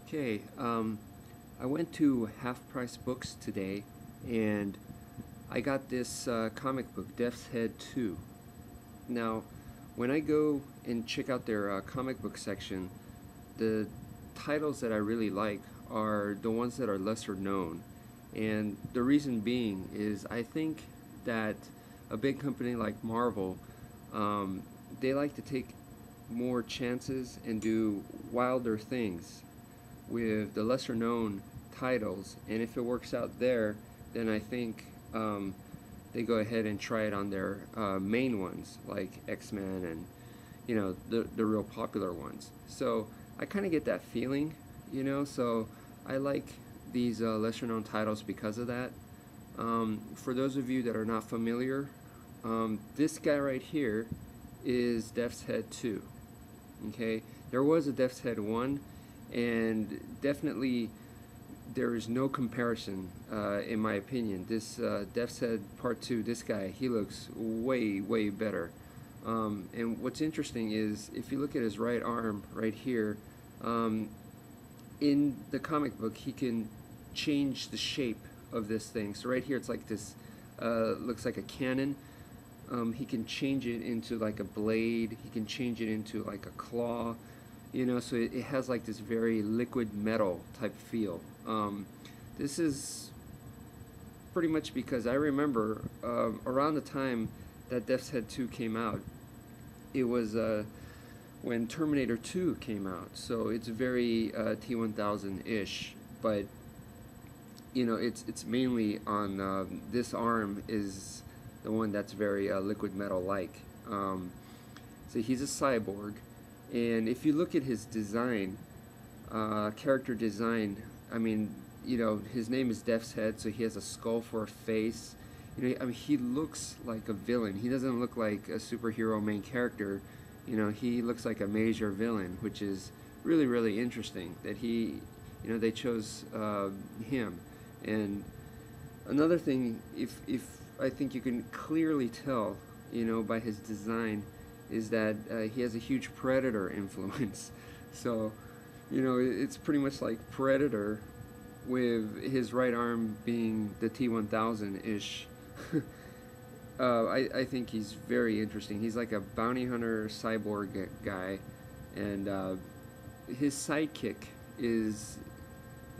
Okay, I went to Half Price Books today and I got this comic book, Death's Head 2. Now, when I go and check out their comic book section, the titles that I really like are the ones that are lesser known. And the reason being is I think that a big company like Marvel, um, they like to take more chances and do wilder things with the lesser known titles, and if it works out there, then I think they go ahead and try it on their main ones like X-Men and the real popular ones. So I kind of get that feeling, so I like these lesser known titles because of that. For those of you that are not familiar, this guy right here is Death's Head 2. Okay, there was a Death's Head 1, and definitely there is no comparison in my opinion. This Death's Head Part 2, this guy, he looks way better. And what's interesting is if you look at his right arm right here, in the comic book he can change the shape of this thing. So right here it's like this, looks like a cannon. He can change it into like a blade, he can change it into like a claw, so it has like this very liquid metal type feel. This is pretty much because I remember around the time that Death's Head 2 came out, it was when Terminator 2 came out, so it's very T-1000-ish, but it's mainly on this arm is the one that's very liquid metal like. So he's a cyborg, and if you look at his design, character design, I mean, his name is Death's Head, so he has a skull for a face. I mean, he looks like a villain. He doesn't look like a superhero main character. He looks like a major villain, which is really interesting that they chose him. And another thing, if I think you can clearly tell, by his design, is that he has a huge Predator influence. So, it's pretty much like Predator with his right arm being the T-1000-ish. I think he's very interesting. He's like a bounty hunter cyborg guy, and his sidekick is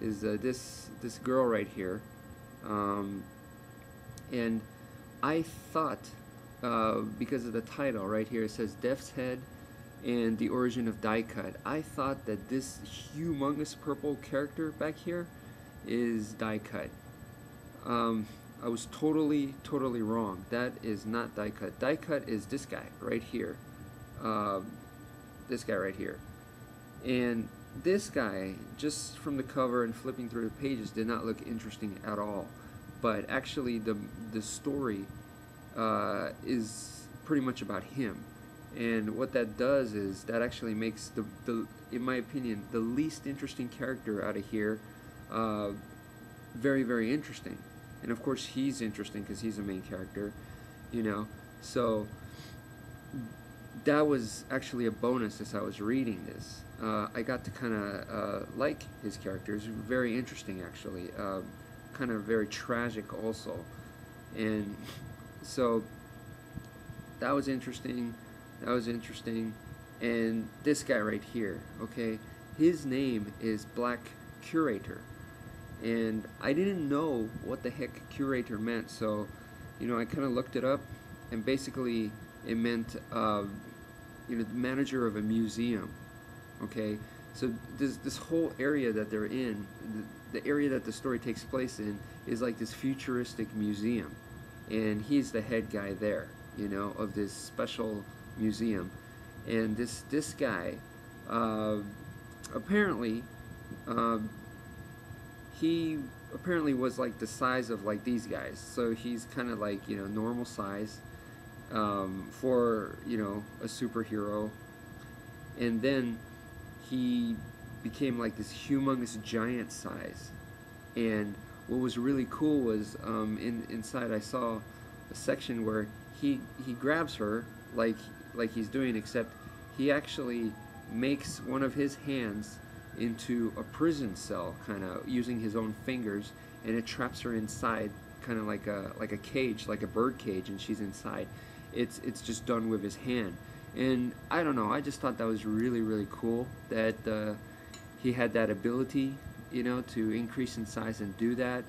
this girl right here. And I thought, because of the title right here, it says Death's Head and the Origin of Die Cut, I thought that this humongous purple character back here is Die Cut. I was totally wrong. That is not Die Cut. Die Cut is this guy right here. This guy right here. And this guy, just from the cover and flipping through the pages, did not look interesting at all. But actually the story is pretty much about him. And what that does is that actually makes the in my opinion, the least interesting character out of here very interesting. And of course he's interesting because he's a main character, so that was actually a bonus as I was reading this. I got to kind of like his characters. Very interesting actually, kind of very tragic also. And so that was interesting. And this guy right here, okay, his name is Black Curator, and I didn't know what the heck curator meant, so I kind of looked it up, and basically it meant the manager of a museum. Okay, so this whole area that they're in, the area that the story takes place in, is like this futuristic museum, and he's the head guy there, of this special museum. And this guy, apparently, he apparently was like the size of like these guys, so he's kind of like normal size for a superhero. And then he became like this humongous giant size. And what was really cool was inside I saw a section where he grabs her like he's doing, except he actually makes one of his hands into a prison cell, kind of using his own fingers, and it traps her inside, kind of like a cage, like a bird cage, and she's inside. It's just done with his hand, and I don't know. I just thought that was really, really cool that he had that ability, you know, to increase in size and do that.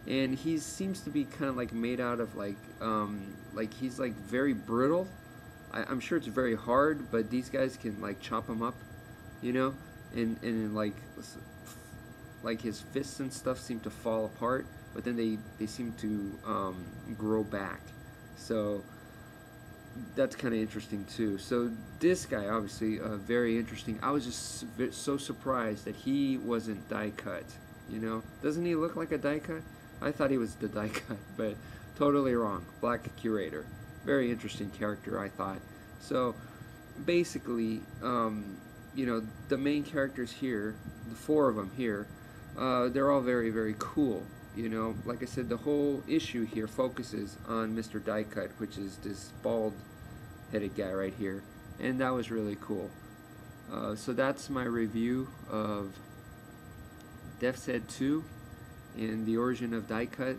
And he seems to be kind of like made out of like he's like very brittle. I'm sure it's very hard, but these guys can like chop him up, you know, and like his fists and stuff seem to fall apart, but then they seem to grow back. So that's kind of interesting too. So this guy, obviously, very interesting. I was just so surprised that he wasn't die cut. You know, doesn't he look like a die cut? I thought he was the die cut, but totally wrong. Black Curator, very interesting character, I thought. So basically, you know, the main characters here, the four of them here, they're all very, very cool. You know, like I said, the whole issue here focuses on Mr. Die Cut, which is this bald-headed guy right here, and that was really cool. So that's my review of Death's Head 2 and the origin of Die Cut.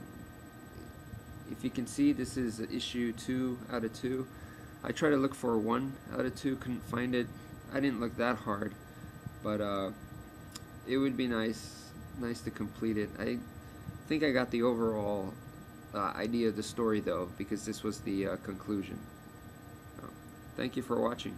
If you can see, this is issue 2 out of 2. I tried to look for 1 out of 2, couldn't find it. I didn't look that hard, but it would be nice to complete it. I think I got the overall idea of the story though, because this was the conclusion. Thank you for watching.